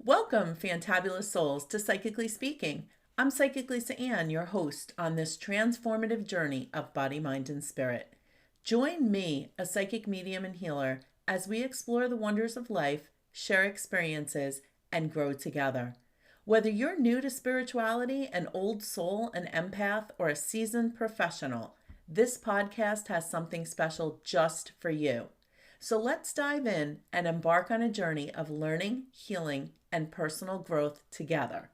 Welcome, fantabulous souls, to Psychically Speaking. I'm Psychic Lisa Ann, your host on this transformative journey of body, mind, and spirit. Join me, a psychic medium and healer, as we explore the wonders of life, share experiences, and grow together. Whether you're new to spirituality, an old soul, an empath, or a seasoned professional, this podcast has something special just for you. So let's dive in and embark on a journey of learning, healing, and personal growth together.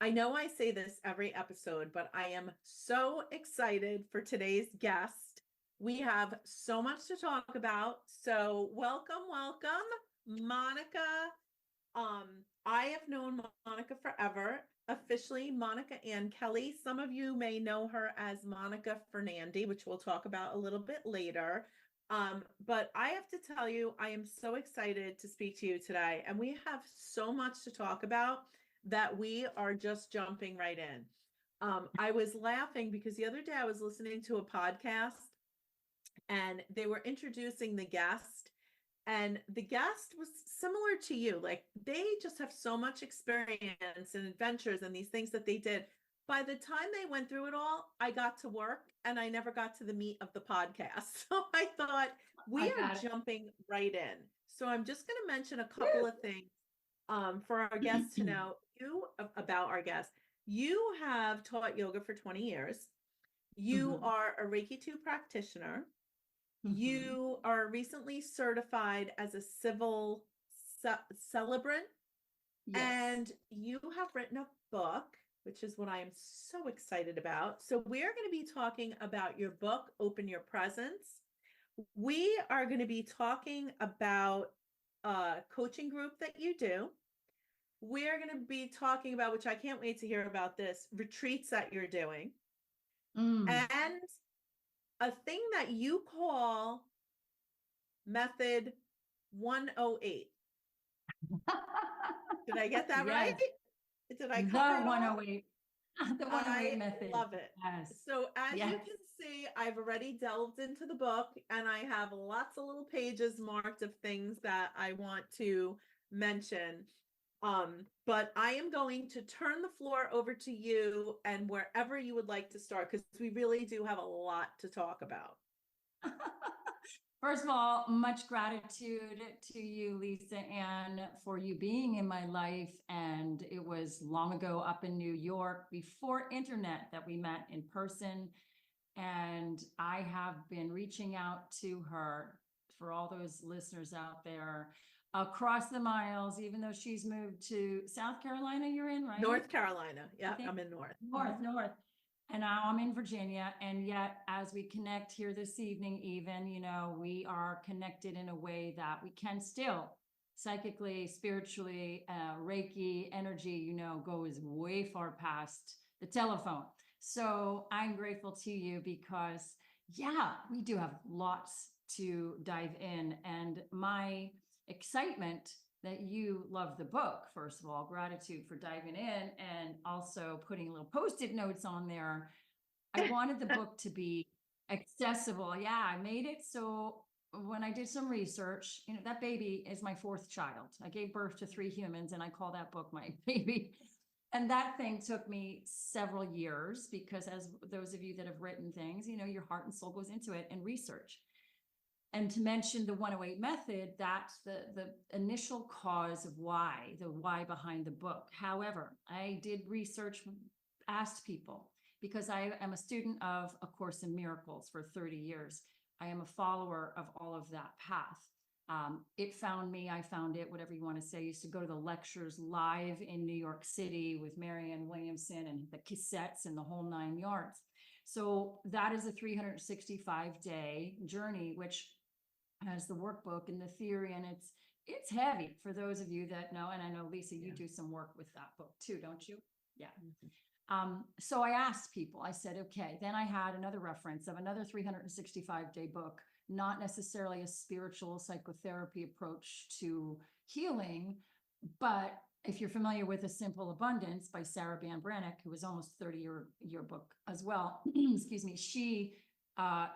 I know I say this every episode, but I am so excited for today's guest. We have so much to talk about. So welcome, Monica. I have known Monica forever, officially Monica Ann Kelly. Some of you may know her as Monica Fernandi, which we'll talk about a little bit later. But I have to tell you, I am so excited to speak to you today, and we have so much to talk about that we are just jumping right in. I was laughing because the other day I was listening to a podcast and they were introducing the guest, and the guest was similar to you. Like, they just have so much experience and adventures and these things that they did. By the time they went through it all, I got to work and I never got to the meat of the podcast. So I thought we I are got it. jumping right in. So I'm just going to mention a couple of things for our guests to know about our guest. You have taught yoga for 20 years. You Mhm, are a Reiki 2 practitioner. mhm. You are recently certified as a civil celebrant, Yes. and you have written a book, which is what I am so excited about. So, we're going to be talking about your book, Open Your Presence. We are going to be talking about a coaching group that you do. We're going to be talking about, which I can't wait to hear about this, retreats that you're doing, Mm. and a thing that you call Method 108. Did I get that right? Yes, Did I cover the it all? 108, the 108 I method. love it. Yes, So, as you yes. can see, I've already delved into the book and I have lots of little pages marked of things that I want to mention. But I am going to turn the floor over to you and wherever you would like to start, because we really do have a lot to talk about. First of all, much gratitude to you, Lisa Ann, for you being in my life. And it was long ago up in New York before internet that we met in person. And I have been reaching out to her, for all those listeners out there across the miles, even though she's moved to South Carolina, you're in, right? North Carolina. I Yeah, think I'm in North. north, north. And now I'm in Virginia. And yet, as we connect here this evening, even, we are connected in a way that we can still psychically, spiritually, Reiki energy, goes way far past the telephone. So I'm grateful to you because, yeah, we do have lots to dive in. And my excitement that you love the book, first of all, gratitude for diving in and also putting little post-it notes on there. I wanted the book to be accessible. Yeah, I made it so when I did some research, that baby is my fourth child. I gave birth to 3 humans and I call that book my baby. And that thing took me several years because, as those of you that have written things, your heart and soul goes into it and research. And to mention the 108 method, that's the initial cause of the why behind the book. However, I did research, asked people, because I am a student of A Course in Miracles for 30 years. I am a follower of all of that path. It found me, I found it, whatever you want to say. I used to go to the lectures live in New York City with Marianne Williamson and the cassettes and the whole 9 yards. So that is a 365-day journey, which has the workbook and the theory, and it's heavy for those of you that know. And I know, Lisa, you Yeah. do some work with that book too, don't you? Yeah. Mhm. So I asked people, I said, okay, then I had another reference of another 365-day book, not necessarily a spiritual psychotherapy approach to healing, but if you're familiar with A Simple Abundance by Sarah Ban Brannick, who was almost 30-year book as well, excuse me, she,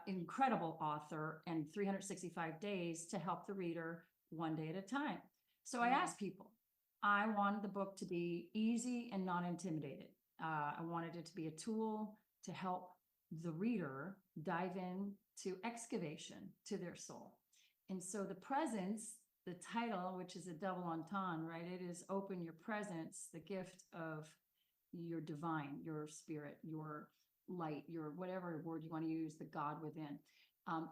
incredible author, and 365 days to help the reader one day at a time. So I asked people, I wanted the book to be easy and not intimidated. I wanted it to be a tool to help the reader dive in to excavation to their soul. And so the presence, the title, which is a double entendre, right? It is open your presence, the gift of your divine, your spirit, your light, your whatever word you want to use, the God within.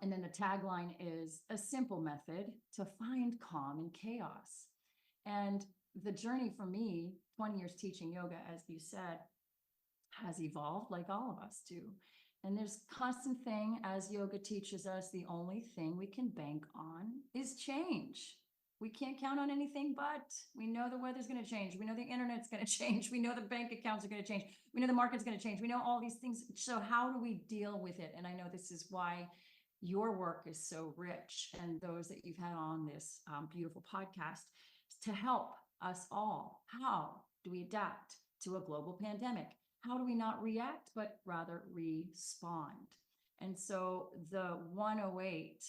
And then the tagline is a simple method to find calm in chaos. And the journey for me, 20 years teaching yoga, as you said, has evolved like all of us do. And there's constant thing, as yoga teaches us, the only thing we can bank on is change. We can't count on anything, but we know the weather's going to change. We know the internet's going to change. We know the bank accounts are going to change. We know the market's going to change. We know all these things. So how do we deal with it? And I know this is why your work is so rich, and those that you've had on this beautiful podcast to help us all. How do we adapt to a global pandemic? How do we not react, but rather respond? And so the 108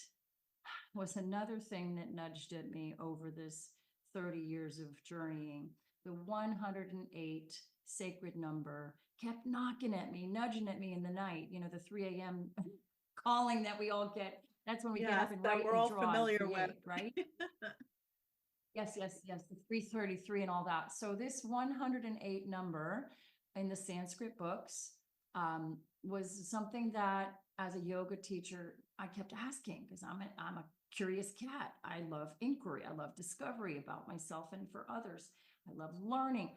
was another thing that nudged at me over this 30 years of journeying. The 108 sacred number kept knocking at me, nudging at me in the night, you know, the 3 a.m. calling that we all get. That's when we get up and write we're and all draw and familiar create, with. right? Yes, the 333 and all that. So this 108 number in the Sanskrit books was something that, as a yoga teacher, I kept asking, because I'm a curious cat. I love inquiry. I love discovery about myself and for others. I love learning.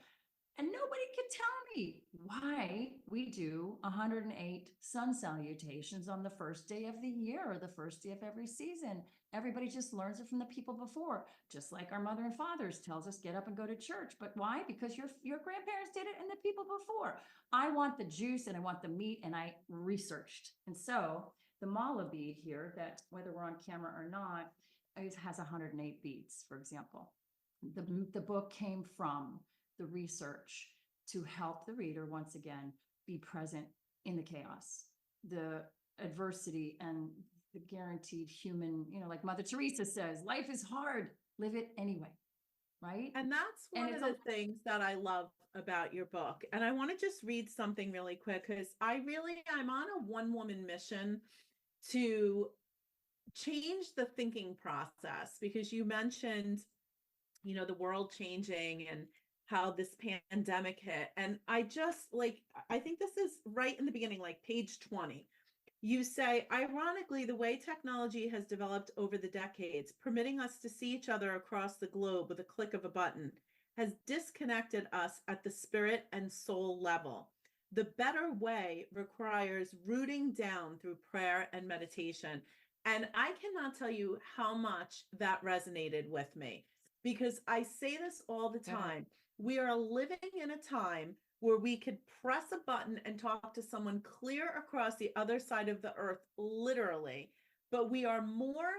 And nobody could tell me why we do 108 sun salutations on the first day of the year or the first day of every season. Everybody just learns it from the people before, just like our mother and fathers tells us get up and go to church. But why? Because your grandparents did it and the people before. I want the juice and I want the meat, and I researched. And so the mala bead here, that whether we're on camera or not, it has 108 beads, for example. The book came from the research to help the reader once again be present in the chaos, the adversity, and the guaranteed human, you know, like Mother Teresa says, life is hard, live it anyway, right? And that's one of the things that I love about your book. And I want to just read something really quick, because I'm on a one-woman mission to change the thinking process, because you mentioned, you know, the world changing and how this pandemic hit. And I think this is right in the beginning, like page 20. You say, ironically, the way technology has developed over the decades, permitting us to see each other across the globe with a click of a button, has disconnected us at the spirit and soul level. The better way requires rooting down through prayer and meditation. And I cannot tell you how much that resonated with me, because I say this all the time. We are living in a time where we could press a button and talk to someone clear across the other side of the earth, literally, but we are more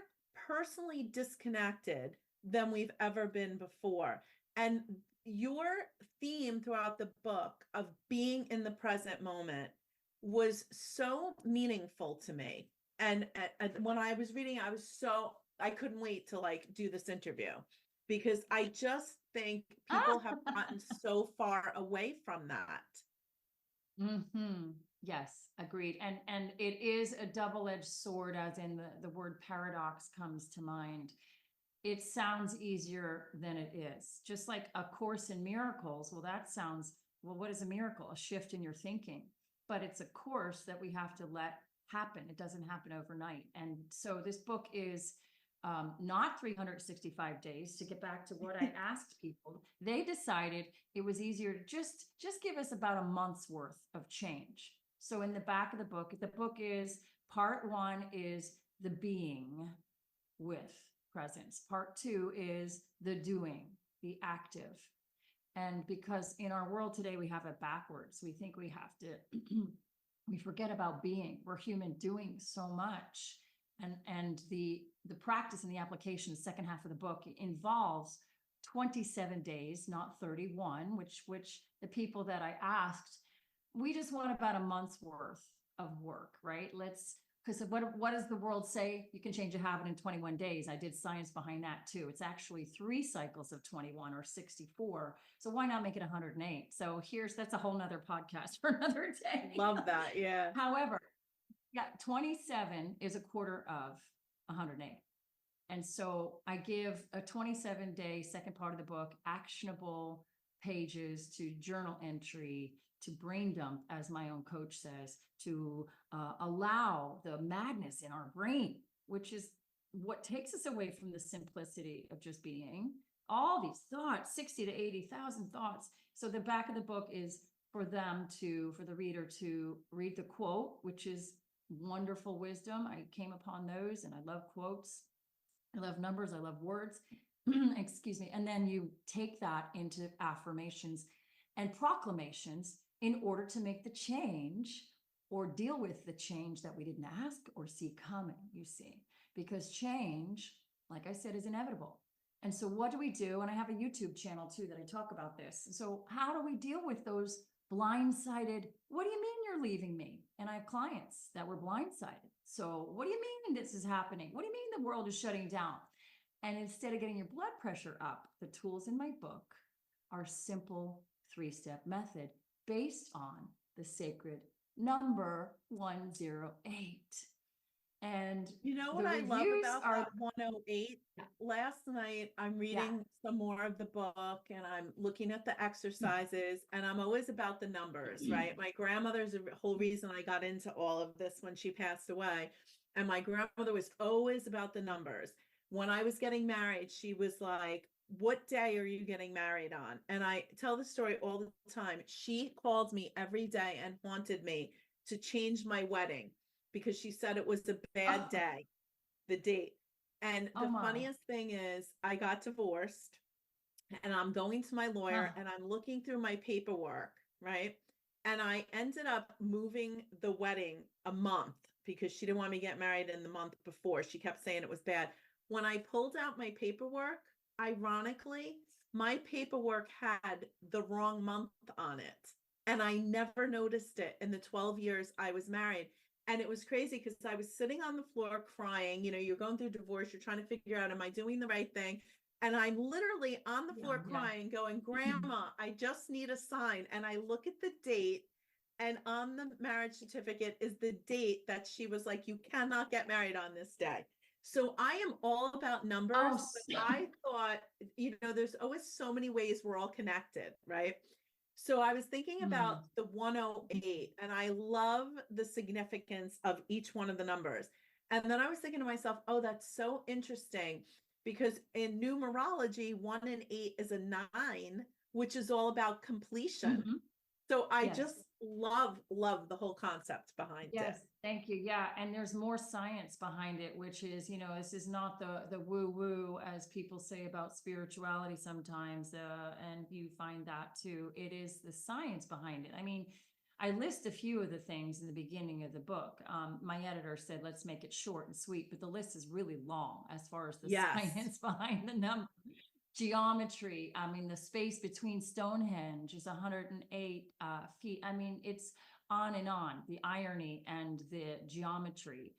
personally disconnected than we've ever been before. And your theme throughout the book of being in the present moment was so meaningful to me. And when I was reading, I couldn't wait to do this interview, because I just think people have gotten so far away from that. Yes, agreed. And it is a double-edged sword, as in the word paradox comes to mind. It sounds easier than it is. Just like A Course in Miracles. Well, what is a miracle? A shift in your thinking. But it's a course that we have to let happen. It doesn't happen overnight. And so this book is not 365 days. To get back to what I asked people, they decided it was easier to just give us about a month's worth of change. So in the back of the book is part 1 is the being with presence. Part 2 is the doing, the active. And because in our world today, we have it backwards. We think we have to, we forget about being. We're human doing so much. And the practice and the application, the second half of the book, involves 27 days, not 31, which the people that I asked, we just want about a month's worth of work, right? Because what does the world say? You can change a habit in 21 days. I did science behind that too. It's actually 3 cycles of 21 or 64. So why not make it 108? So that's a whole nother podcast for another day. Love that. Yeah. However, yeah, 27 is a quarter of 108. And so I give a 27-day second part of the book, actionable pages to journal entry, to brain dump, as my own coach says, to allow the madness in our brain, which is what takes us away from the simplicity of just being. All these thoughts, 60 to 80,000 thoughts. So the back of the book is for the reader to read the quote, which is wonderful wisdom. I came upon those, and I love quotes. I love numbers. I love words. Excuse me. And then you take that into affirmations and proclamations in order to make the change or deal with the change that we didn't ask or see coming, you see, because change, like I said, is inevitable. And so what do we do? And I have a YouTube channel too that I talk about this. So how do we deal with those blindsided? What do you mean you're leaving me? And I have clients that were blindsided. So what do you mean this is happening? What do you mean the world is shutting down? And instead of getting your blood pressure up, the tools in my book are simple 3-step method based on the sacred number 108. And You know what the I love reviews about are that 108? Yeah. Last night, I'm reading some more of the book and I'm looking at the exercises, and I'm always about the numbers, right? My grandmother's a whole reason I got into all of this when she passed away. And my grandmother was always about the numbers. When I was getting married, she was like, "What day are you getting married on?" And I tell the story all the time. She called me every day and haunted me to change my wedding because she said it was a bad day, the date. And the funniest thing is, I got divorced and I'm going to my lawyer and I'm looking through my paperwork, right? And I ended up moving the wedding a month because she didn't want me to get married in the month before. She kept saying it was bad. When I pulled out my paperwork, ironically, my paperwork had the wrong month on it. And I never noticed it in the 12 years I was married. And it was crazy because I was sitting on the floor crying. You know, you're going through divorce, you're trying to figure out, am I doing the right thing? And I'm literally on the floor crying, going, "Grandma, I just need a sign." And I look at the date, and on the marriage certificate is the date that she was like, "You cannot get married on this day." So I am all about numbers. But I thought, there's always so many ways we're all connected, right? So I was thinking about the 108, and I love the significance of each one of the numbers. And then I was thinking to myself, oh, that's so interesting, because in numerology, 1 and 8 is a 9, which is all about completion. So I just love the whole concept behind it. Yes, thank you. Yeah, and there's more science behind it, which is, this is not the woo-woo as people say about spirituality sometimes, and you find that too. It is the science behind it. I mean, I list a few of the things in the beginning of the book. My editor said, let's make it short and sweet, but the list is really long as far as the science behind the number. Geometry, I mean, the space between Stonehenge is 108 feet. I mean, it's on and on, the irony and the geometry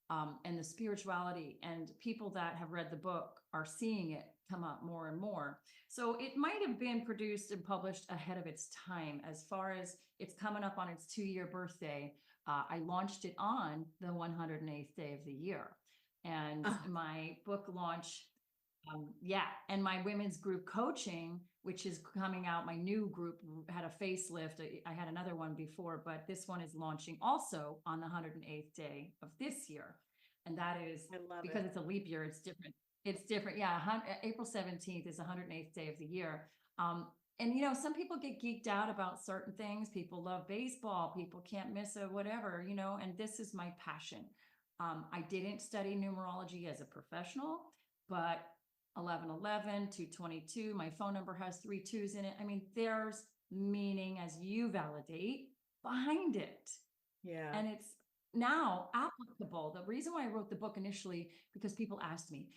and the spirituality, and people that have read the book are seeing it come up more and more. So it might have been produced and published ahead of its time. As far as it's coming up on its 2-year birthday, I launched it on the 108th day of the year. And my book launch, and my women's group coaching, which is coming out, my new group had a facelift. I had another one before, but this one is launching also on the 108th day of this year. And that is because it's a leap year. It's different. It's different. Yeah. April 17th is the 108th day of the year. And some people get geeked out about certain things. People love baseball. People can't miss a whatever, and this is my passion. I didn't study numerology as a professional, but 1111, 222, my phone number has 3 2s in it. I mean, there's meaning, as you validate, behind it. Yeah. And it's now applicable. The reason why I wrote the book initially, because people asked me,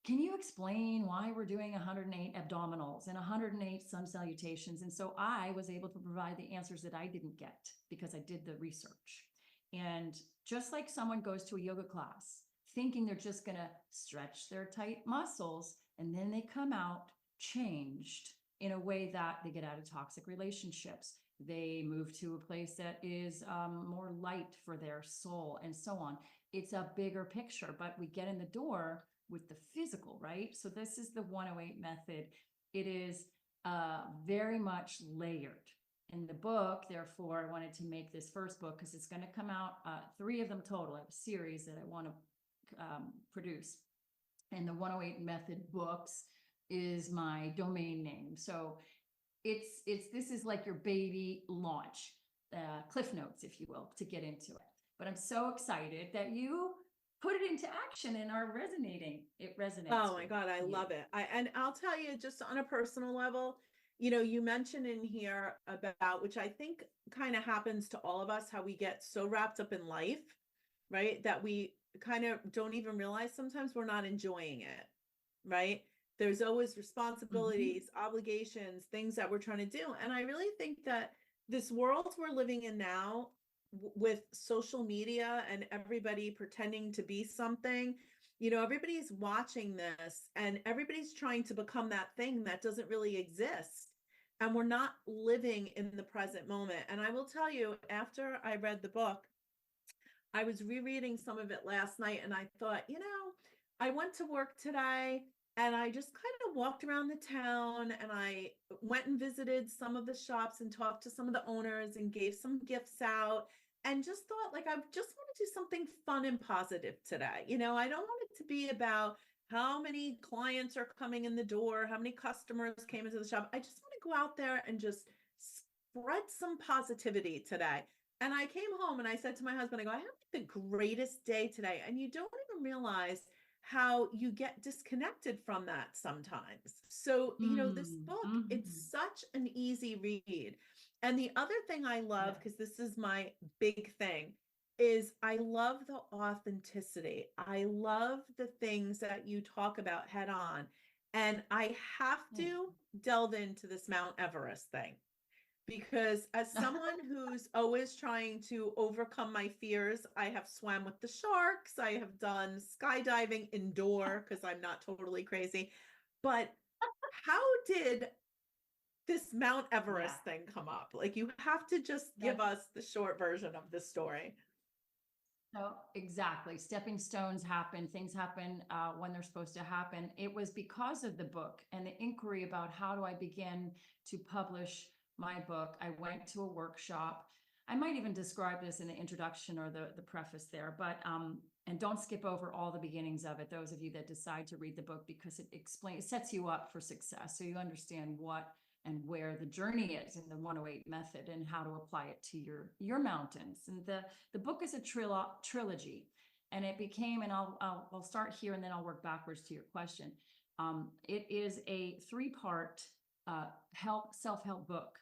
can you explain why we're doing 108 abdominals and 108 sun salutations? And so I was able to provide the answers that I didn't get because I did the research. And just like someone goes to a yoga class thinking they're just going to stretch their tight muscles, and then they come out changed in a way that they get out of toxic relationships. They move to a place that is more light for their soul and so on. It's a bigger picture, but we get in the door with the physical, right? So this is the 108 method. It is very much layered. In the book, therefore, I wanted to make this first book because it's going to come out, 3 of them total. I have a series that I want to produce. And the 108 Method Books is my domain name. So this is like your baby launch, cliff notes, if you will, to get into it. But I'm so excited that you put it into action and are resonating. It resonates. Oh my God, I love it. And I'll tell you, just on a personal level, you mentioned in here about, which I think kind of happens to all of us, how we get so wrapped up in life, right? That we kind of don't even realize sometimes we're not enjoying it, right? There's always responsibilities, obligations, things that we're trying to do. And I really think that this world we're living in now, with social media and everybody pretending to be something, everybody's watching this and everybody's trying to become that thing that doesn't really exist. And we're not living in the present moment. And I will tell you, after I read the book, I was rereading some of it last night and I thought, I went to work today and I just kind of walked around the town and I went and visited some of the shops and talked to some of the owners and gave some gifts out, and just thought, like, I just want to do something fun and positive today. I don't want it to be about how many clients are coming in the door, how many customers came into the shop. I just want to go out there and just spread some positivity today. And I came home and I said to my husband, I go, I had the greatest day today. And you don't even realize how you get disconnected from that sometimes. So, this book, it's such an easy read. And the other thing I love, because this is my big thing, is I love the authenticity. I love the things that you talk about head on. And I have to delve into this Mount Everest thing. Because as someone who's always trying to overcome my fears, I have swam with the sharks. I have done skydiving indoor because I'm not totally crazy. But how did this Mount Everest thing come up? Like, you have to just give us the short version of this story. No, exactly. Stepping stones happen. Things happen when they're supposed to happen. It was because of the book and the inquiry about how do I begin to publish my book. I went to a workshop. I might even describe this in the introduction or the preface there, but and don't skip over all the beginnings of it, those of you that decide to read the book, because it sets you up for success. So you understand what and where the journey is in the 108 method and how to apply it to your mountains. And the book is a trilogy, and it became, and I'll start here and then I'll work backwards to your question. It is a 3-part self-help book.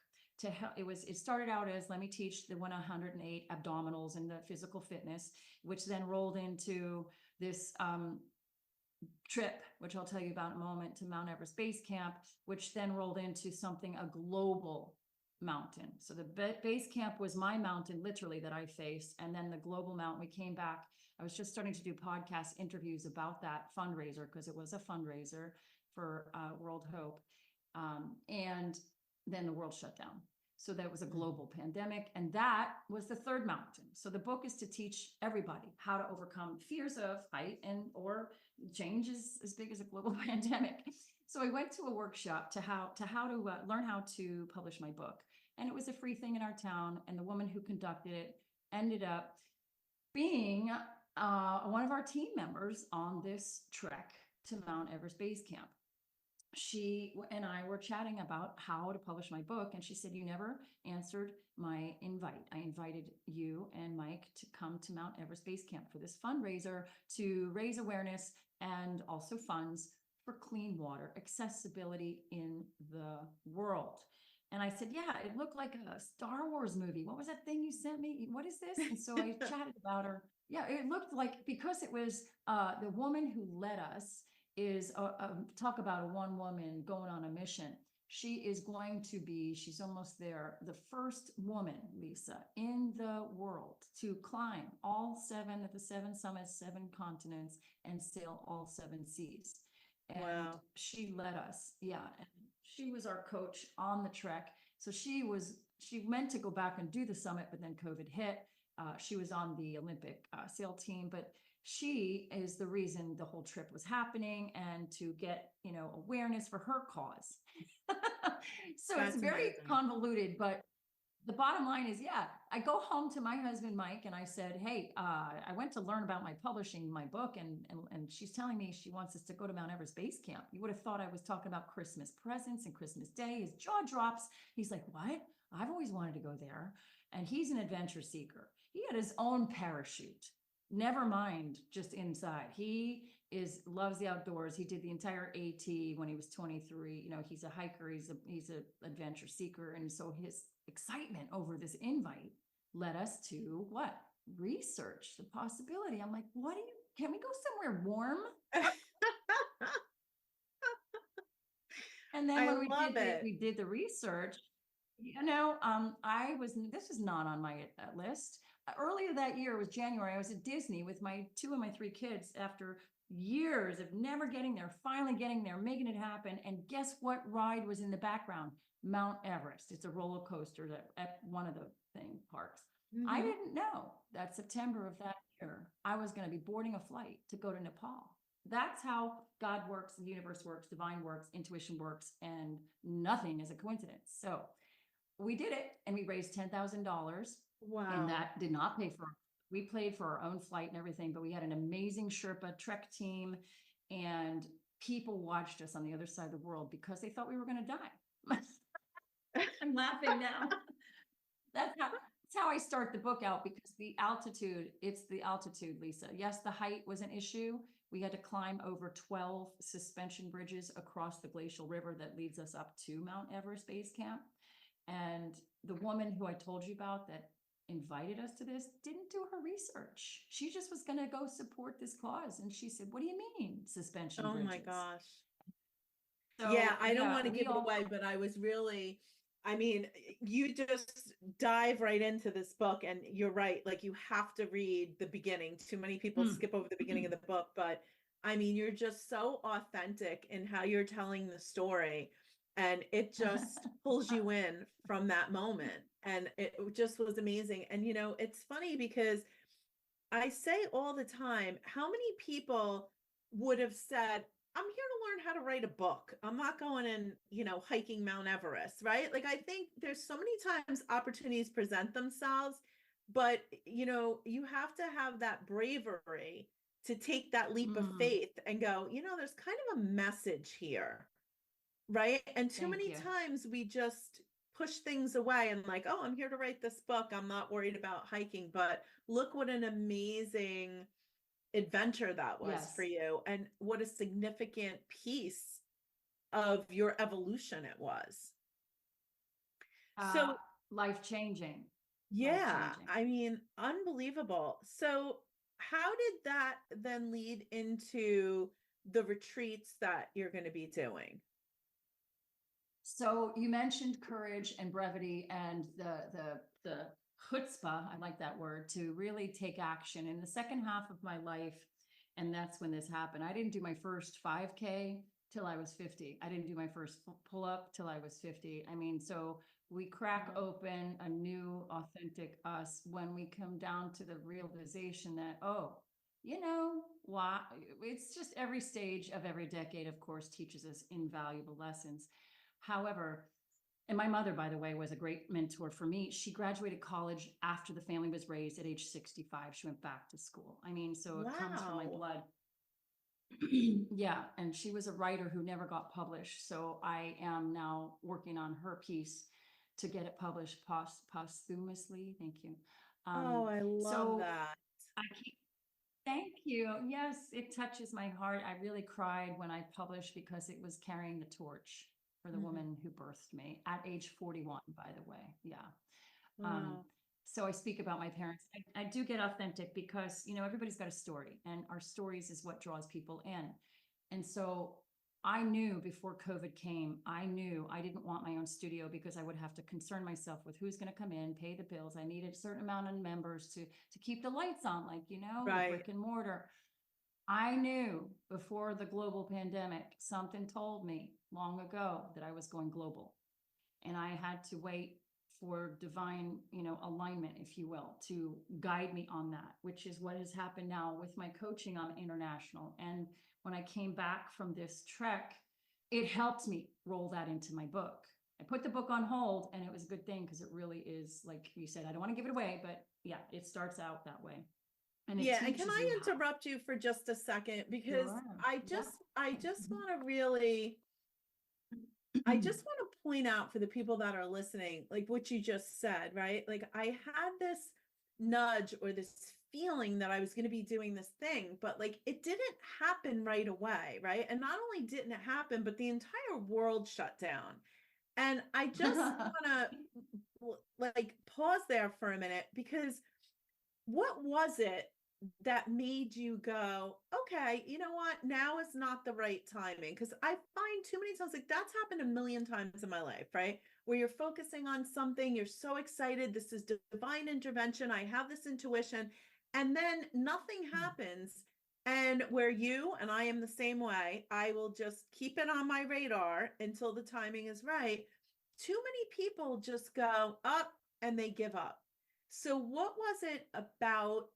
It started out as, let me teach the 108 abdominals and the physical fitness, which then rolled into this trip, which I'll tell you about in a moment, to Mount Everest Base Camp, which then rolled into a global mountain. So the base camp was my mountain, literally, that I faced. And then the global mountain, we came back. I was just starting to do podcast interviews about that fundraiser, because it was a fundraiser for World Hope. And then the world shut down. So that was a global pandemic. And that was the 3rd mountain. So the book is to teach everybody how to overcome fears of height or change is as big as a global pandemic. So I went to a workshop to learn how to publish my book. And it was a free thing in our town. And the woman who conducted it ended up being one of our team members on this trek to Mount Everest Base Camp. She and I were chatting about how to publish my book, and she said, you never answered my invite. I invited you and Mike to come to Mount Everest Base Camp for this fundraiser to raise awareness and also funds for clean water accessibility in the world. And I said, yeah, it looked like a Star Wars movie. What was that thing you sent me? What is this? And so I chatted about her. Yeah, it looked like, because it was the woman who led us is talk about a one woman going on a mission. She is going to be, she's almost there, the first woman, Lisa, in the world to climb all 7 of the 7 summits, 7 continents, and sail all 7 seas. And Wow. she led us. Yeah. And she was our coach on the trek. So she meant to go back and do the summit, but then COVID hit. She was on the Olympic sail team, but she is the reason the whole trip was happening, and to get, awareness for her cause. So That's it's very amazing. convoluted, but the bottom line is, yeah, I go home to my husband, Mike, and I said, hey, I went to learn about my publishing my book, and she's telling me she wants us to go to Mount Everest Base Camp. You would have thought I was talking about Christmas presents and Christmas Day. His jaw drops. He's like, what? I've always wanted to go there. And he's an adventure seeker. He had his own parachute. Never mind just inside. He loves the outdoors. He did the entire AT when he was 23. He's a hiker, he's a adventure seeker. And so his excitement over this invite led us to what? Research the possibility. I'm like, can we go somewhere warm? And then when we did the research, this was not on my list. Earlier that year, it was January, I was at Disney with my 2 of my 3 kids after years of never getting there, finally getting there, making it happen. And guess what ride was in the background? Mount Everest. It's a roller coaster at one of the theme parks. I didn't know that September of that year, I was going to be boarding a flight to go to Nepal. That's how God works, the universe works, divine works, intuition works, and nothing is a coincidence. So we did it, and we raised $10,000. Wow. And that did not pay for, we paid for our own flight and everything, but we had an amazing Sherpa trek team, and people watched us on the other side of the world because they thought we were going to die. I'm laughing now. That's how I start the book out, because it's the altitude, Lisa. Yes, the height was an issue. We had to climb over 12 suspension bridges across the glacial river that leads us up to Mount Everest Base Camp. And the woman who I told you about that invited us to this didn't do her research. She just was going to go support this cause. And she said, what do you mean suspension bridges? Oh my gosh. So, yeah, I don't want to give it away, but I was really, you just dive right into this book, and you're right. Like, you have to read the beginning. Too many people skip over the beginning of the book, but you're just so authentic in how you're telling the story, and it just pulls you in from that moment. And it just was amazing. And, it's funny because I say all the time, how many people would have said, I'm here to learn how to write a book. I'm not going and, hiking Mount Everest, right? Like, I think there's so many times opportunities present themselves, but, you have to have that bravery to take that leap of faith and go, there's kind of a message here, right? And too many times we just push things away and like, oh, I'm here to write this book. I'm not worried about hiking. But look what an amazing adventure that was for you, and what a significant piece of your evolution it was. So life-changing. Yeah, unbelievable. So how did that then lead into the retreats that you're going to be doing? So you mentioned courage and brevity and the chutzpah, I like that word, to really take action in the second half of my life. And that's when this happened. I didn't do my first 5K till I was 50. I didn't do my first pull up till I was 50. So we crack open a new authentic us when we come down to the realization that, why it's just every stage of every decade, of course, teaches us invaluable lessons. However, and my mother, by the way, was a great mentor for me. She graduated college after the family was raised at age 65. She went back to school. So it comes from my blood. Yeah. And she was a writer who never got published. So I am now working on her piece to get it published posthumously. Thank you. I love that. Thank you. Yes, it touches my heart. I really cried when I published, because it was carrying the torch for the woman who birthed me at age 41, by the way. Yeah. Wow. So I speak about my parents. I do get authentic because, everybody's got a story, and our stories is what draws people in. And so I knew before COVID came, I knew I didn't want my own studio because I would have to concern myself with who's going to come in, pay the bills. I needed a certain amount of members to keep the lights on, like, you know, the Right. brick and mortar. I knew before the global pandemic, something told me long ago that I was going global. And I had to wait for divine, you know, alignment, if you will, to guide me on that, which is what has happened now with my coaching on international. And when I came back from this trek, it helped me roll that into my book. I put the book on hold, and it was a good thing because it really is, like you said, I don't want to give it away, but yeah, it starts out that way. And it Yeah, and can teaches I you how. interrupt you for just a second? Because Sure. I Yeah. just want to really, I just want to point out for the people that are listening, like what you just said, right? Like I had this nudge or this feeling that I was going to be doing this thing, but like it didn't happen right away, right? And not only didn't it happen, but the entire world shut down. And I just want to like pause there for a minute, because what was it that made you go, okay, you know what, now is not the right timing? Because I find too many times, like that's happened a million times in my life, right? Where you're focusing on something, you're so excited, this is divine intervention, I have this intuition, and then nothing happens. And where you and I am the same way, I will just keep it on my radar until the timing is right. Too many people just go up and they give up. So what was it about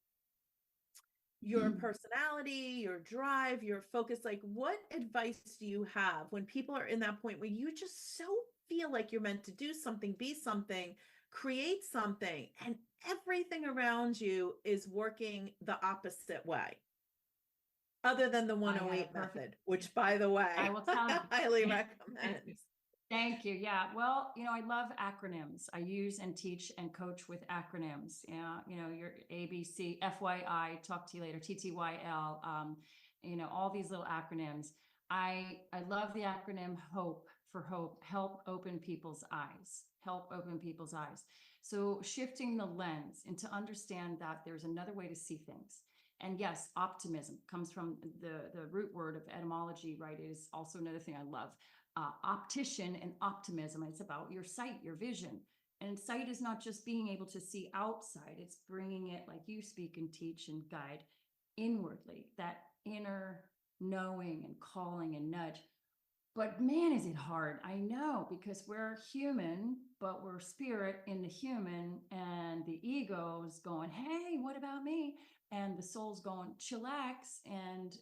your personality, your drive, your focus? Like, what advice do you have when people are in that point where you just so feel like you're meant to do something, be something, create something, and everything around you is working the opposite way, other than the 108 method, which, by the way, I will tell you. I highly recommend. Thank you. Yeah. Well, you know, I love acronyms. I use and teach and coach with acronyms. Yeah. You know, your ABC, FYI, talk to you later, TTYL, you know, all these little acronyms. I love the acronym HOPE for hope, help open people's eyes, help open people's eyes. So shifting the lens and to understand that there's another way to see things. And yes, optimism comes from the root word of etymology, right? It is also another thing I love. Optician and optimism. It's about your sight, your vision. And sight is not just being able to see outside, it's bringing it, like you speak and teach and guide, inwardly, that inner knowing and calling and nudge. But man, is it hard. I know, because we're human, but we're spirit in the human, and the ego's going, hey, what about me? And the soul's going, chillax. And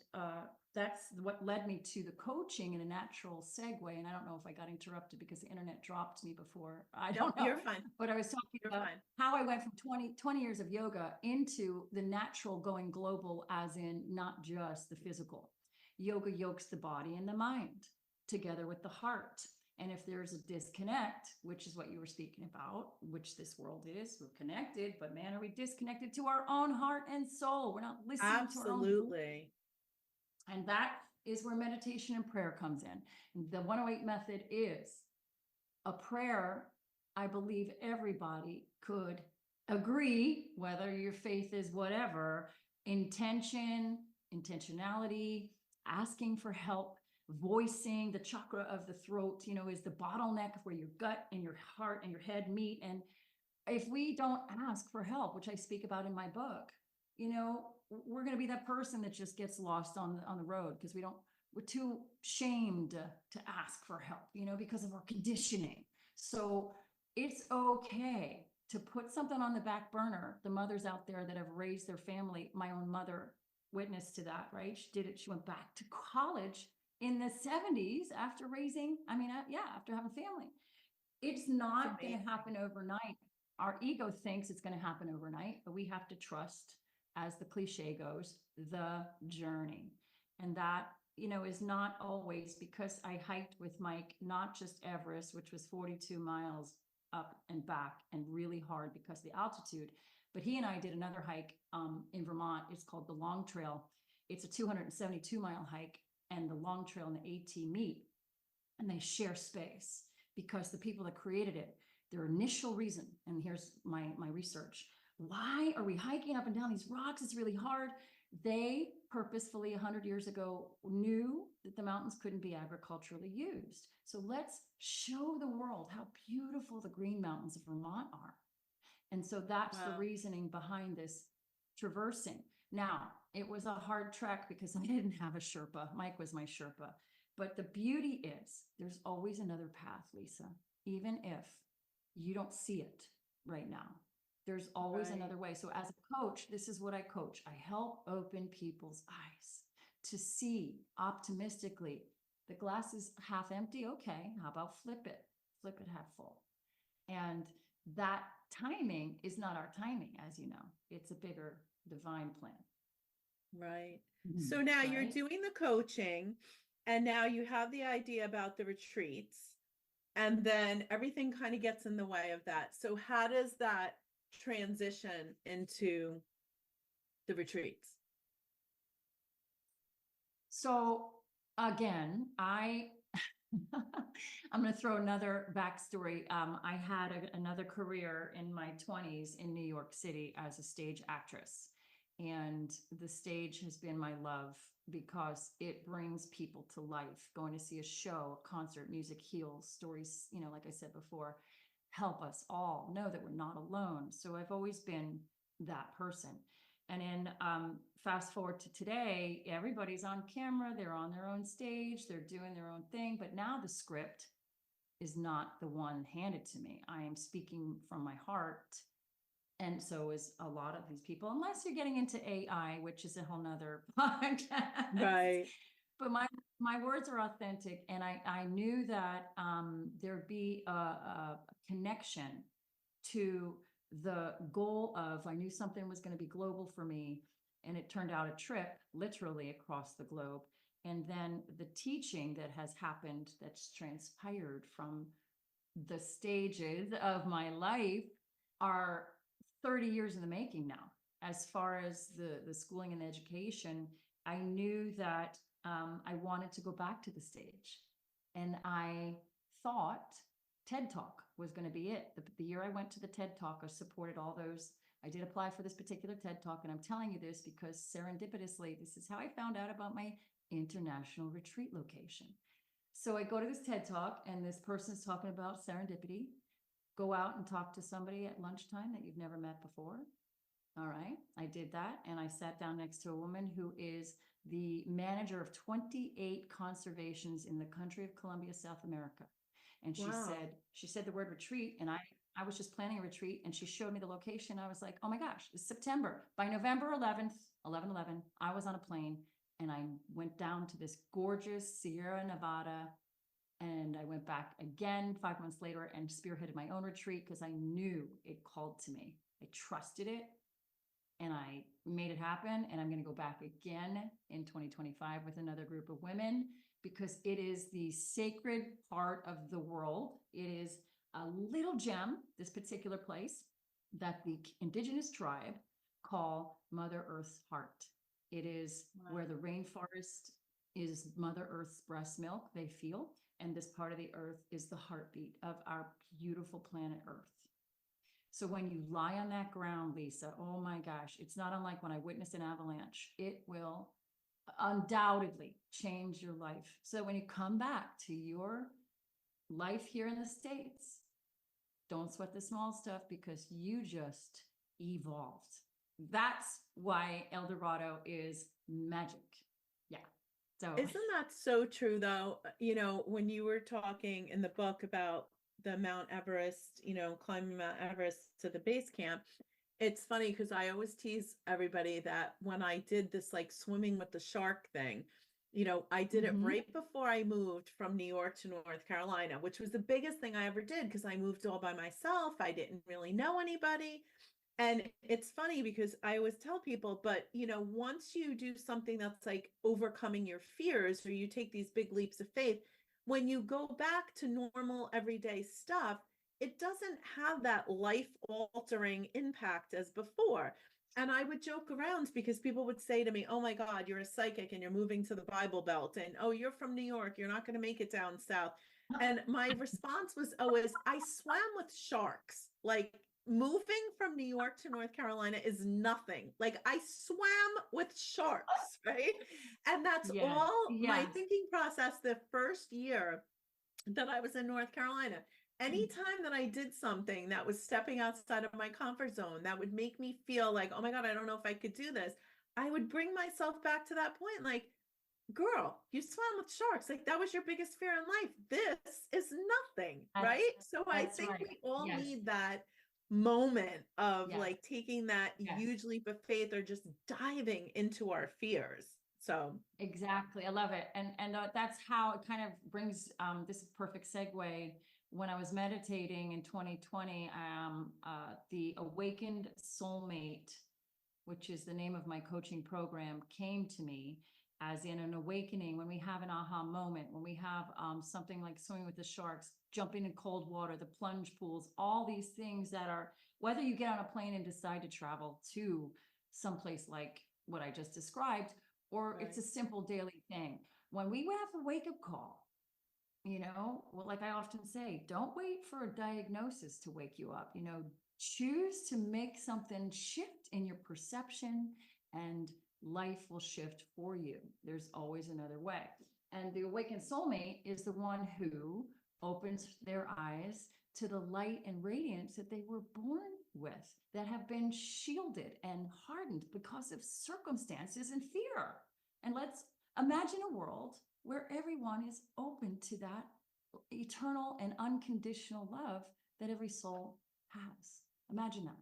that's what led me to the coaching in a natural segue. And I don't know if I got interrupted because the internet dropped me before. I don't know. You're fine. But I was talking You're about fine. how I went from 20 years of yoga into the natural going global, as in not just the physical. Yoga yokes the body and the mind together with the heart. And if there's a disconnect, which is what you were speaking about, which this world is, we're connected, but man, are we disconnected to our own heart and soul? We're not listening to our own. Absolutely. And that is where meditation and prayer comes in. The 108 method is a prayer. I believe everybody could agree, whether your faith is whatever, intentionality, asking for help, voicing the chakra of the throat, you know, is the bottleneck where your gut and your heart and your head meet. And if we don't ask for help, which I speak about in my book, you know, we're going to be that person that just gets lost on the road because we're too shamed to ask for help, you know, because of our conditioning. So it's okay to put something on the back burner. The mothers out there that have raised their family, my own mother witness to that, right? She did it. She went back to college in the 70s after raising, after having family. It's not going to happen overnight. Our ego thinks it's going to happen overnight, but we have to trust, as the cliche goes, the journey. And that, you know, is not always, because I hiked with Mike, not just Everest, which was 42 miles up and back and really hard because of the altitude, but he and I did another hike in Vermont. It's called the Long Trail. It's a 272-mile hike, and the Long Trail and the AT meet, and they share space because the people that created it, their initial reason, and here's my research, why are we hiking up and down these rocks? It's really hard. They purposefully 100 years ago knew that the mountains couldn't be agriculturally used. So let's show the world how beautiful the Green Mountains of Vermont are. And so that's the Wow. reasoning behind this traversing. Now, it was a hard trek because I didn't have a Sherpa. Mike was my Sherpa. But the beauty is there's always another path, Lisa, even if you don't see it right now. There's always Right. another way. So as a coach, this is what I coach. I help open people's eyes to see optimistically. The glass is half empty. Okay, how about flip it? Flip it half full. And that timing is not our timing, as you know. It's a bigger divine plan. Right. So now you're Right? doing the coaching, and now you have the idea about the retreats, and then everything kind of gets in the way of that. So how does that transition into the retreats? So again, I'm going to throw another backstory. I had another career in my 20s in New York City as a stage actress. And the stage has been my love because it brings people to life. Going to see a show, a concert, music heals, stories, like I said before, help us all know that we're not alone. So I've always been that person. And then fast forward to today, everybody's on camera, they're on their own stage, they're doing their own thing. But now the script is not the one handed to me. I am speaking from my heart. And so is a lot of these people, unless you're getting into AI, which is a whole nother podcast. Right. But my words are authentic. And I knew that there'd be a connection to the goal of, I knew something was going to be global for me. And it turned out a trip literally across the globe. And then the teaching that has happened, that's transpired from the stages of my life, are 30 years in the making now. As far as the schooling and education, I knew that I wanted to go back to the stage. And I thought TED Talk was going to be it. The year I went to the TED Talk, I supported all those. I did apply for this particular TED Talk, and I'm telling you this because serendipitously, this is how I found out about my international retreat location. So I go to this TED Talk, and this person's talking about serendipity. Go out and talk to somebody at lunchtime that you've never met before. All right, I did that, and I sat down next to a woman who is the manager of 28 conservations in the country of Colombia, South America. And Wow. she said the word retreat, and I was just planning a retreat, and she showed me the location. I was like, oh my gosh, it's September. By November 11th, 11/11, I was on a plane, and I went down to this gorgeous Sierra Nevada, and I went back again 5 months later and spearheaded my own retreat because I knew it called to me. I trusted it, and I made it happen. And I'm going to go back again in 2025 with another group of women because it is the sacred part of the world. It is a little gem, this particular place, that the indigenous tribe call Mother Earth's heart. It is where the rainforest is Mother Earth's breast milk, they feel. And this part of the earth is the heartbeat of our beautiful planet Earth. So when you lie on that ground, Lisa, oh my gosh, it's not unlike when I witnessed an avalanche. It will undoubtedly change your life. So when you come back to your life here in the States, don't sweat the small stuff because you just evolved. That's why El Dorado is magic. Yeah. So Isn't that so true though? When you were talking in the book about the Mount Everest, climbing Mount Everest to the base camp, it's funny because I always tease everybody that when I did this like swimming with the shark thing, I did it right before I moved from New York to North Carolina, which was the biggest thing I ever did because I moved all by myself. I didn't really know anybody. And it's funny because I always tell people, but once you do something that's like overcoming your fears, or you take these big leaps of faith, when you go back to normal everyday stuff, it doesn't have that life altering impact as before. And I would joke around because people would say to me, oh my God, you're a psychic and you're moving to the Bible Belt. And oh, you're from New York. You're not going to make it down south. And my response was always, I swam with sharks. Like, moving from New York to North Carolina is nothing. Like I swam with sharks, right? And that's Yes, all my yes. thinking process the first year that I was in North Carolina. Anytime that I did something that was stepping outside of my comfort zone, that would make me feel like, oh my God, I don't know if I could do this. I would bring myself back to that point. Like, girl, you swam with sharks. Like that was your biggest fear in life. This is nothing, That's right? So I that's think right. we all Yes, need that moment of yes, like taking that yes. huge leap of faith or just diving into our fears. So, Exactly. I love it. And that's how it kind of brings this perfect segue. When I was meditating in 2020, the Awakened Soulmate, which is the name of my coaching program, came to me as in an awakening, when we have an aha moment, when we have something like swimming with the sharks, jumping in cold water, the plunge pools, all these things that are, whether you get on a plane and decide to travel to someplace like what I just described, or right. it's a simple daily thing. When we have a wake up call, well, like I often say, don't wait for a diagnosis to wake you up. Choose to make something shift in your perception, and life will shift for you. There's always another way. And the awakened soulmate is the one who opens their eyes to the light and radiance that they were born with, that have been shielded and hardened because of circumstances and fear. And let's imagine a world where everyone is open to that eternal and unconditional love that every soul has. Imagine that.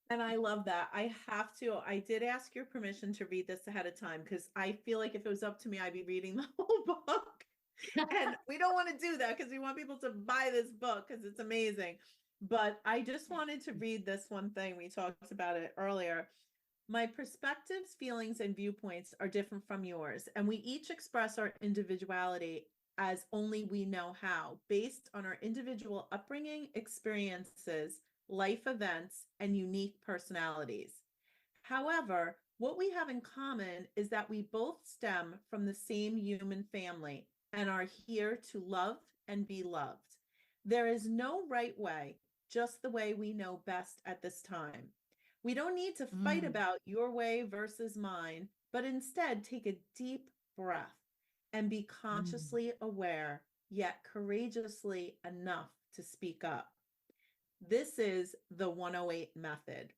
And I love that. I did ask your permission to read this ahead of time because I feel like if it was up to me, I'd be reading the whole book. And we don't want to do that because we want people to buy this book because it's amazing. But I just wanted to read this one thing. We talked about it earlier. My perspectives, feelings, and viewpoints are different from yours, and we each express our individuality as only we know how, based on our individual upbringing, experiences, life events, and unique personalities. However, what we have in common is that we both stem from the same human family and are here to love and be loved. There is no right way, just the way we know best at this time. We don't need to fight Mm, about your way versus mine, but instead take a deep breath and be mm, consciously aware, yet courageously enough to speak up. This is the 108 method.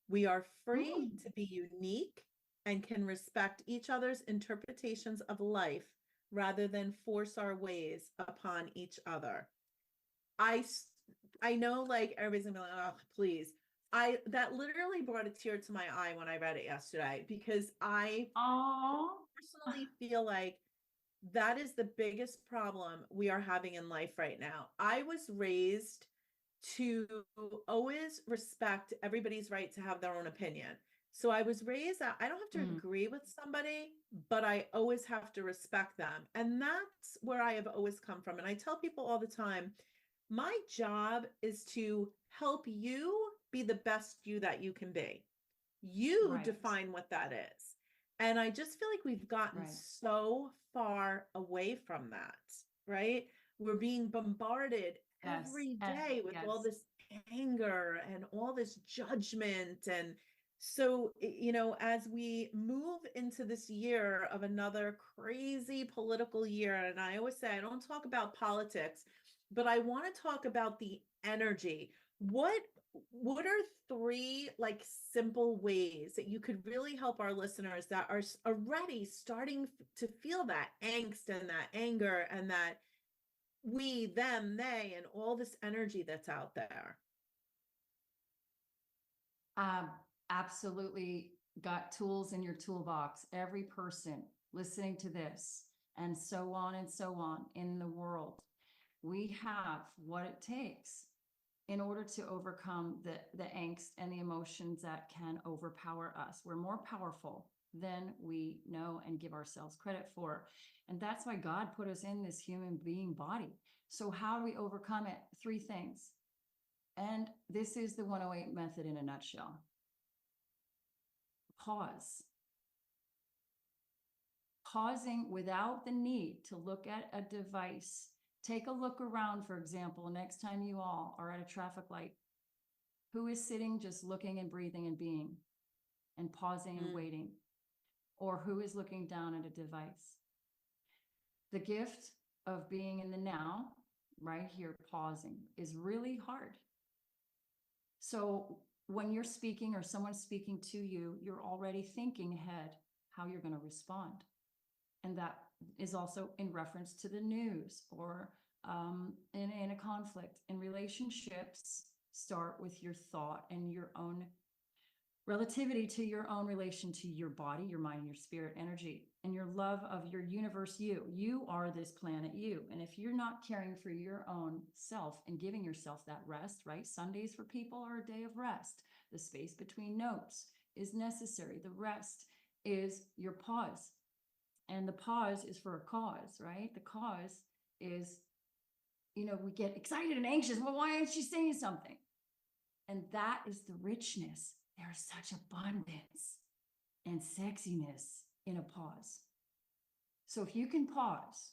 We are free mm. to be unique and can respect each other's interpretations of life rather than force our ways upon each other. I I know like everybody's gonna be like, oh, please. That literally brought a tear to my eye when I read it yesterday because I Oh, personally feel like that is the biggest problem we are having in life right now. I was raised to always respect everybody's right to have their own opinion. So I was raised that I don't have to mm, agree with somebody, but I always have to respect them. And that's where I have always come from. And I tell people all the time, my job is to help you be the best you that you can be. You right, define what that is. And I just feel like we've gotten right. so far away from that, right? We're being bombarded Yes, every day with all yes. this anger and all this judgment. And so, as we move into this year of another crazy political year, and I always say I don't talk about politics, but I want to talk about the energy. What are three like simple ways that you could really help our listeners that are already starting to feel that angst and that anger and that we, them, they, and all this energy that's out there? Um, Absolutely got tools in your toolbox. Every person listening to this, and so on and so on in the world, we have what it takes in order to overcome the angst and the emotions that can overpower us. We're more powerful than we know and give ourselves credit for. And that's why God put us in this human being body. So how do we overcome it? Three things. And this is the 108 method in a nutshell. Pause. Pausing without the need to look at a device Take a look around, for example, next time you all are at a traffic light. Who is sitting just looking and breathing and being and pausing and waiting? Or who is looking down at a device? The gift of being in the now, right here, pausing, is really hard. So when you're speaking or someone's speaking to you, you're already thinking ahead how you're going to respond. And that is also in reference to the news or in a conflict. In relationships, start with your thought and your own relativity to your own relation to your body, your mind, your spirit energy, and your love of your universe. You are this planet you. And if you're not caring for your own self and giving yourself that rest, right? Sundays for people are a day of rest. The space between notes is necessary. The rest is your pause. And the pause is for a cause, right? The cause is, we get excited and anxious. Well, why aren't she saying something? And that is the richness. There's such abundance and sexiness in a pause. So if you can pause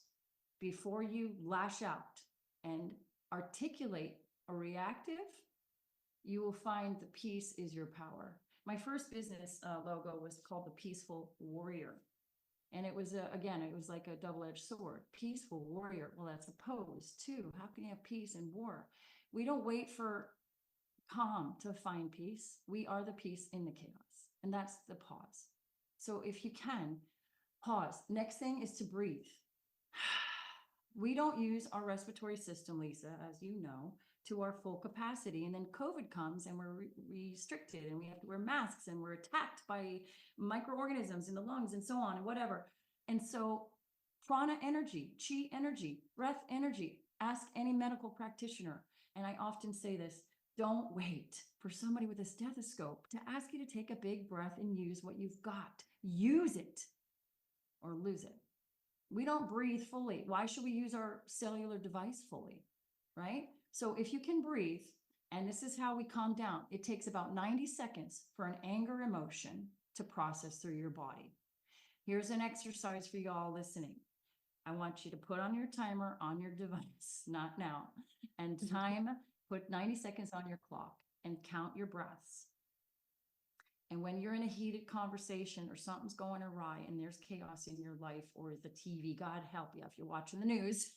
before you lash out and articulate a reactive, you will find the peace is your power. My first business logo was called the Peaceful Warrior. And it was, it was like a double-edged sword. Peaceful warrior. Well, that's a pose too. How can you have peace and war? We don't wait for calm to find peace. We are the peace in the chaos. And that's the pause. So if you can, pause. Next thing is to breathe. We don't use our respiratory system, Lisa, as you know, to our full capacity. And then COVID comes and we're restricted and we have to wear masks and we're attacked by microorganisms in the lungs and so on and whatever. And so prana energy, chi energy, breath energy, ask any medical practitioner. And I often say this, don't wait for somebody with a stethoscope to ask you to take a big breath and use what you've got. Use it or lose it. We don't breathe fully. Why should we use our cellular device fully, right? So if you can breathe, and this is how we calm down, it takes about 90 seconds for an anger emotion to process through your body. Here's an exercise for you all listening. I want you to put on your timer on your device, not now, and put 90 seconds on your clock and count your breaths. And when you're in a heated conversation or something's going awry and there's chaos in your life or the TV, God help you if you're watching the news,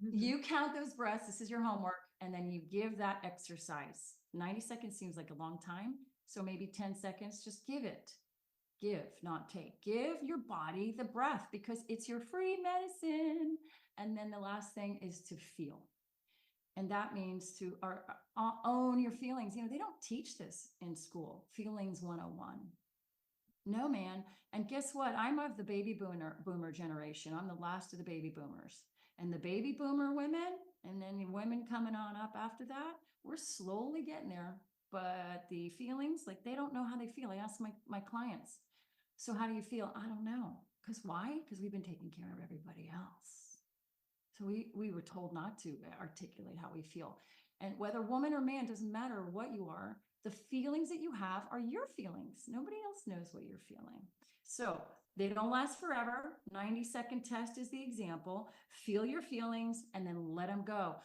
you count those breaths. This is your homework. And then you give that exercise. 90 seconds seems like a long time. So maybe 10 seconds, just give it. Give, not take. Give your body the breath because it's your free medicine. And then the last thing is to feel. And that means to own your feelings. They don't teach this in school, feelings 101. No, man. And guess what? I'm of the baby boomer generation. I'm the last of the baby boomers. And the baby boomer women, and then the women coming on up after that, we're slowly getting there. But the feelings, like they don't know how they feel. I ask my clients, so how do you feel? I don't know. Because why? Because we've been taking care of everybody else. So we were told not to articulate how we feel. And whether woman or man, doesn't matter what you are, the feelings that you have are your feelings. Nobody else knows what you're feeling. So they don't last forever. 90-second test is the example. Feel your feelings and then let them go.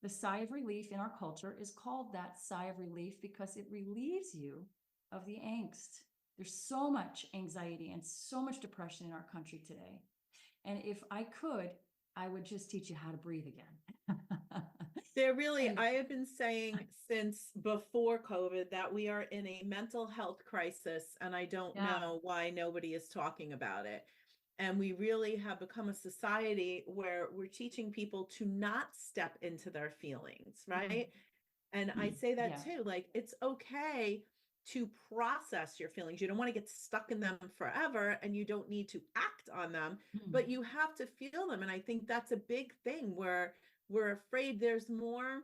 The sigh of relief in our culture is called that sigh of relief because it relieves you of the angst. There's so much anxiety and so much depression in our country today. And if I could, I would just teach you how to breathe again. I have been saying since before COVID that we are in a mental health crisis, and I don't know why nobody is talking about it. And we really have become a society where we're teaching people to not step into their feelings, right? And I say that too, like it's okay to process your feelings. You don't want to get stuck in them forever and you don't need to act on them, but you have to feel them. And I think that's a big thing where we're afraid there's more.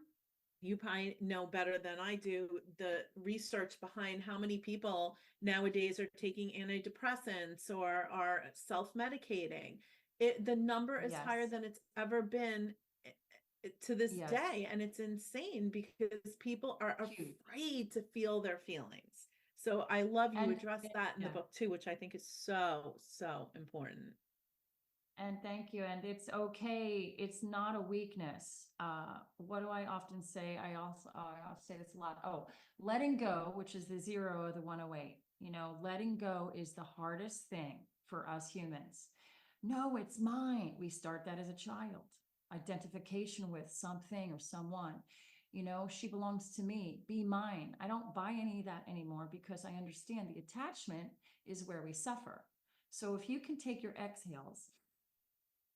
You probably know better than I do the research behind how many people nowadays are taking antidepressants or are self-medicating. The number is higher than it's ever been to this day. And it's insane because people are afraid to feel their feelings. So I love you address that in the book too, which I think is so, so important. And thank you. And it's okay. It's not a weakness. What do I often say? I'll say this a lot. Oh, letting go, which is the 0 of the 108. You know, letting go is the hardest thing for us humans. No, it's mine. We start that as a child. Identification with something or someone. You know, she belongs to me. Be mine. I don't buy any of that anymore because I understand the attachment is where we suffer. So if you can take your exhales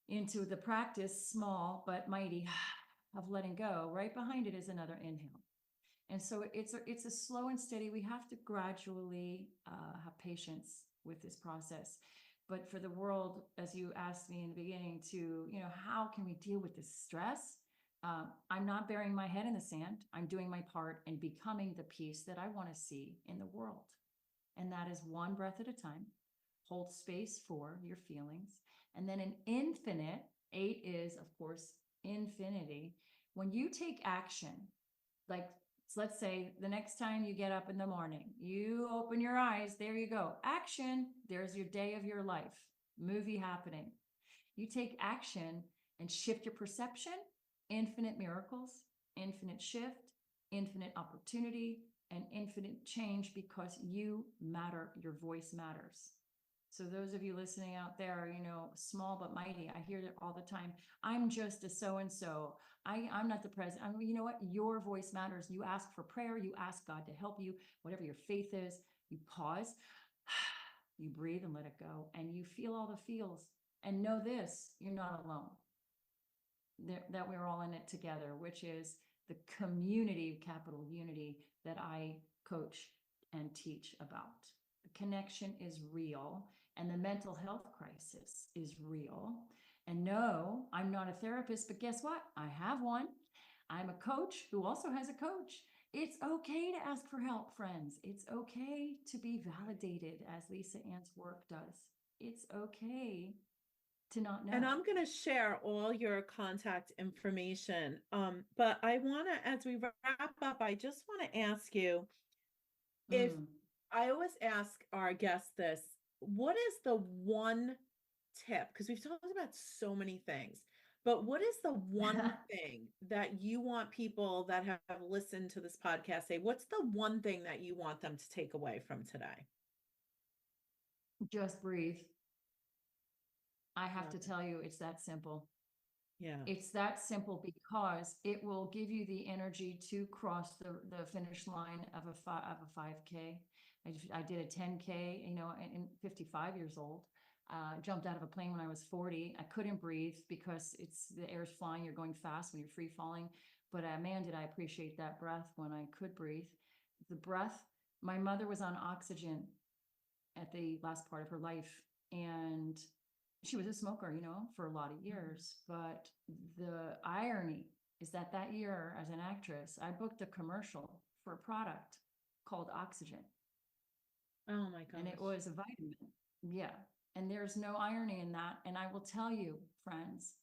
into the practice, small but mighty, of letting go, right behind it is another inhale. And so it's a slow and steady. We have to gradually have patience with this process. But for the world, as you asked me in the beginning, to, you know, how can we deal with this stress? I'm not burying my head in the sand. I'm doing my part and becoming the peace that I want to see in the world. And that is one breath at a time. Hold space for your feelings. And then an infinite, 8 is, of course, infinity. When you take action, like, let's say the next time you get up in the morning, you open your eyes, there you go. Action, there's your day of your life, movie happening. You take action and shift your perception, infinite miracles, infinite shift, infinite opportunity, and infinite change, because you matter, your voice matters. So those of you listening out there, you know, small but mighty, I hear it all the time. I'm just a so-and-so. I'm not the president. I mean, you know what? Your voice matters. You ask for prayer. You ask God to help you, whatever your faith is. You pause, you breathe and let it go. And you feel all the feels. And know this, you're not alone. That we're all in it together, which is the community, capital unity, that I coach and teach about. The connection is real, and the mental health crisis is real. And no, I'm not a therapist, but guess what? I have one. I'm a coach who also has a coach. It's okay to ask for help, friends. It's okay to be validated, as Lisa Ann's work does. It's okay to not know. And I'm going to share all your contact information. But I want to, as we wrap up, I just want to ask you if I always ask our guests this, what is the one tip? Because we've talked about so many things, but what is the one thing that you want people that have listened to this podcast say? What's the one thing that you want them to take away from today? Just breathe. I have Love to it. tell you, it's that simple. Yeah. It's that simple because it will give you the energy to cross the finish line of a 5K. I did a 10K, you know, in 55 years old. Jumped out of a plane when I was 40. I couldn't breathe because the air's flying. You're going fast when you're free falling. But man, did I appreciate that breath when I could breathe. The breath. My mother was on oxygen at the last part of her life, and she was a smoker, you know, for a lot of years. But the irony is that that year, as an actress, I booked a commercial for a product called Oxygen. Oh my gosh. And it was a vitamin. Yeah. And there's no irony in that. And I will tell you, friends,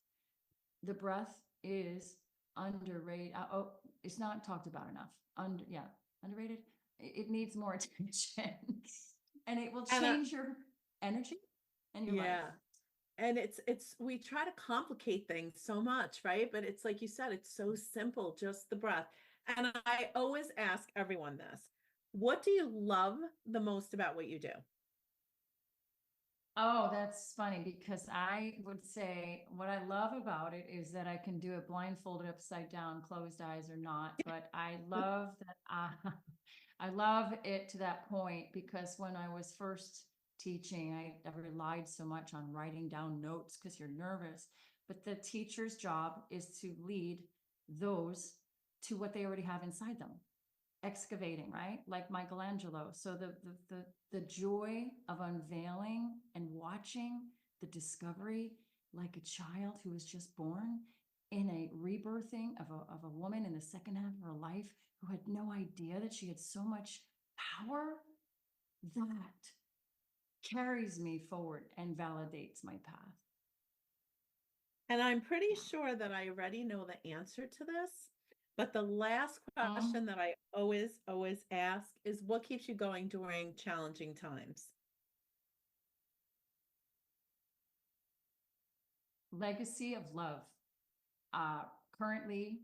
the breath is underrated. Oh, it's not talked about enough. Underrated. It needs more attention. And it will change your energy and your life. And we try to complicate things so much, right? But it's like you said, it's so simple, just the breath. And I always ask everyone this, what do you love the most about what you do? Oh, that's funny, because I would say what I love about it is that I can do it blindfolded, upside down, closed eyes or not. But I love that. I love it to that point, because when I was first teaching, I relied so much on writing down notes because you're nervous. But the teacher's job is to lead those to what they already have inside them. Excavating, right? Like Michelangelo. So the joy of unveiling and watching the discovery, like a child who was just born, in a rebirthing of a woman in the second half of her life who had no idea that she had so much power, that carries me forward and validates my path. And I'm pretty sure that I already know the answer to this. But the last question that I always ask is, what keeps you going during challenging times? legacy of love. Currently,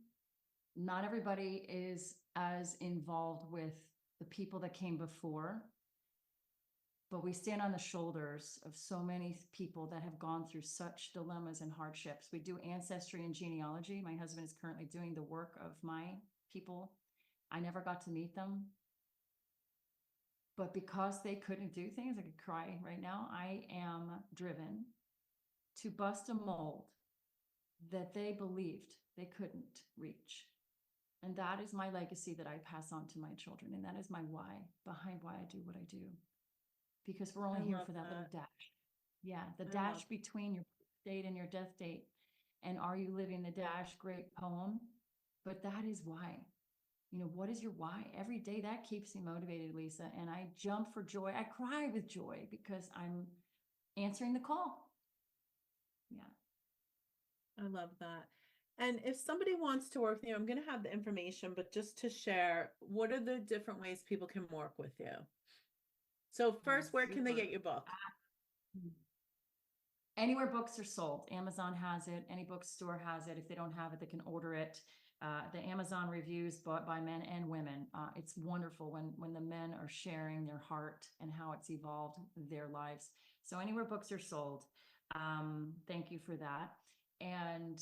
not everybody is as involved with the people that came before, but we stand on the shoulders of so many people that have gone through such dilemmas and hardships. We do ancestry and genealogy. My husband is currently doing the work of my people. I never got to meet them, but because they couldn't do things, I could cry right now. I am driven to bust a mold that they believed they couldn't reach. And that is my legacy that I pass on to my children. And that is my why behind why I do what I do. Because we're only here for that little dash. Yeah, the dash between your date and your death date. And Are You Living the Dash? Great poem. But that is why. You know, what is your why? Every day that keeps me motivated, Lisa. And I jump for joy. I cry with joy because I'm answering the call. Yeah. I love that. And if somebody wants to work with you, I'm going to have the information, but just to share, what are the different ways people can work with you? So first, where can they get your book? Anywhere books are sold. Amazon has it. Any bookstore has it. If they don't have it, they can order it. The Amazon reviews bought by men and women. It's wonderful when the men are sharing their heart and how it's evolved their lives. So anywhere books are sold. Thank you for that. And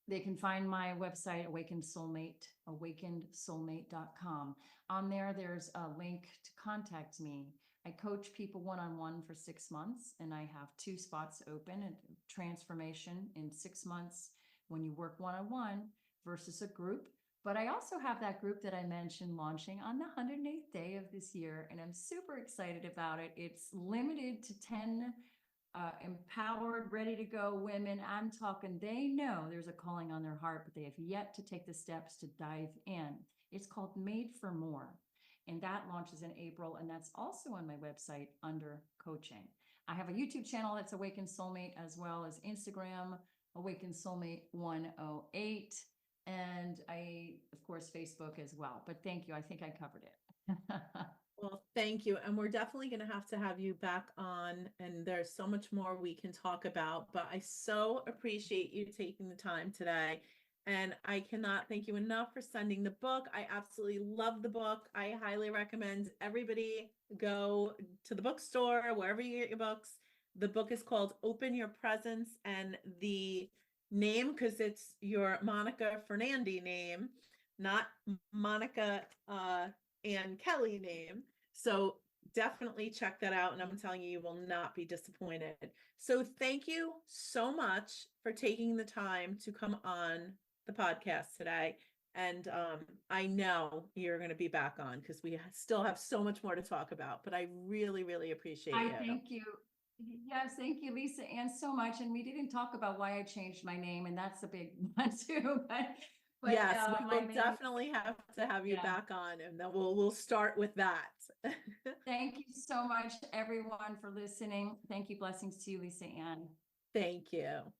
they can find my website, Awakened Soulmate, awakenedsoulmate.com. On there, there's a link to contact me. I coach people one-on-one for 6 months, and I have 2 spots open, and transformation in 6 months when you work one-on-one versus a group. But I also have that group that I mentioned launching on the 108th day of this year, and I'm super excited about it. It's limited to 10 empowered, ready to go women. I'm talking, they know there's a calling on their heart, but they have yet to take the steps to dive in. It's called Made for More. And that launches in April. And that's also on my website under coaching. I have a YouTube channel that's Awakened Soulmate, as well as Instagram, Awakened Soulmate 108. And of course, Facebook as well. But thank you. I think I covered it. Well, thank you. And we're definitely going to have you back on, and there's so much more we can talk about, but I so appreciate you taking the time today. And I cannot thank you enough for sending the book. I absolutely love the book. I highly recommend everybody go to the bookstore, wherever you get your books. The book is called Open Your Presence, and the name, because it's your Monica Fernandi name, not Monica and Kelly name. So definitely check that out. And I'm telling you, you will not be disappointed. So thank you so much for taking the time to come on the podcast today. And I know you're going to be back on because we still have so much more to talk about, but I really, really appreciate you. Thank you. Yes, thank you, Lisa Ann, so much. And we didn't talk about why I changed my name, and that's a big one too. But yes, we will definitely have to have you back on, and then we'll start with that. Thank you so much, everyone, for listening. Thank you. Blessings to you, Lisa Ann. Thank you.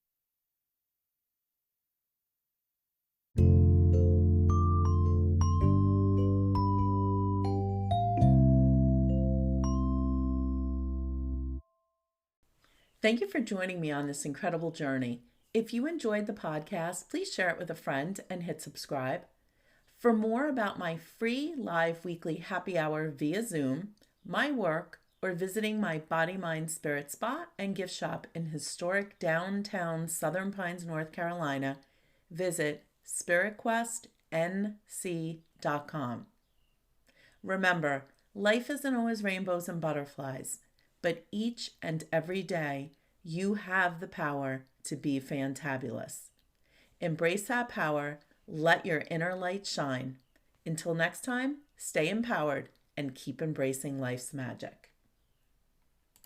Thank you for joining me on this incredible journey. If you enjoyed the podcast, please share it with a friend and hit subscribe. For more about my free live weekly happy hour via Zoom, my work, or visiting my Body, Mind, Spirit spa and gift shop in historic downtown Southern Pines, North Carolina, visit spiritquestnc.com. Remember, life isn't always rainbows and butterflies, but each and every day, you have the power to be fantabulous. Embrace that power. Let your inner light shine. Until next time, stay empowered and keep embracing life's magic.